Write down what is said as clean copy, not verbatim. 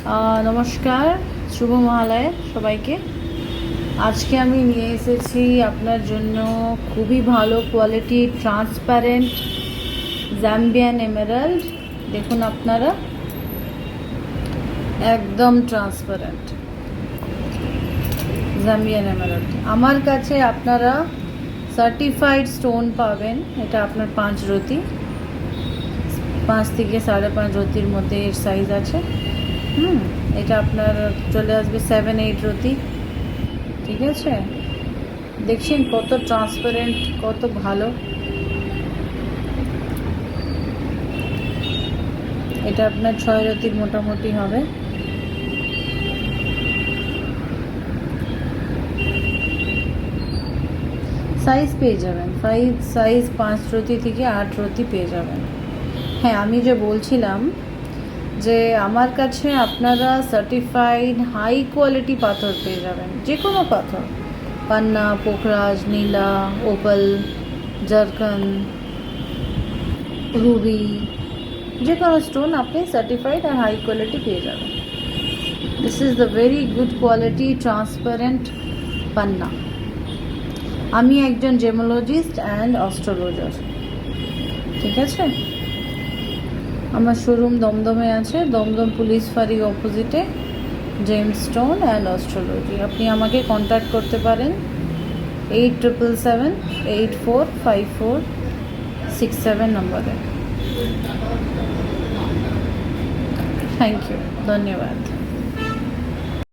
নমস্কার, শুভ মহালয়া সবাইকে। আজকে আমি নিয়ে এসেছি আপনার জন্য খুবই ভালো কোয়ালিটি ট্রান্সপারেন্ট জাম্বিয়ান এমেরাল্ড। দেখুন আপনারা, একদম ট্রান্সপারেন্ট জাম্বিয়ান এমেরাল্ড। আমার কাছে আপনারা সার্টিফাইড স্টোন পাবেন। এটা আপনার 5 রতি, 5 থেকে 5.5 রতির মধ্যে এর সাইজ আছে। এটা আপনার চলে আসবে 7-8 রতি। ঠিক আছে, দেখছেন কত ট্রান্সপারেন্ট, কত ভালো। এটা আপনার 6 রতির মোটামুটি হবে। সাইজ পেয়ে যাবেন, সাইজ 5 রতি থেকে 8 রতি পেয়ে যাবেন। হ্যাঁ, আমি যে বলছিলাম যে আমার কাছে আপনারা সার্টিফাইড হাই কোয়ালিটি পাথর পেয়ে যাবেন। যে কোনো পাথর, পান্না, পোখরাজ, নীলা, ওপাল, জারকান, রুবি, যে কোনো স্টোন আপনি সার্টিফাইড আর হাই কোয়ালিটি পেয়ে যাবেন। This is the very good quality transparent panna. আমি একজন জেমোলজিস্ট অ্যান্ড অস্ট্রোলজার। ঠিক আছে, আমার শোরুম দমদমে আছে, দমদম পুলিশ ফাঁড়ি অপোজিটে, জেমস স্টোন অ্যান্ড অস্ট্রোলজি। আপনি আমাকে কন্ট্যাক্ট করতে পারেন 8777845467 নম্বরে। থ্যাংক ইউ, ধন্যবাদ।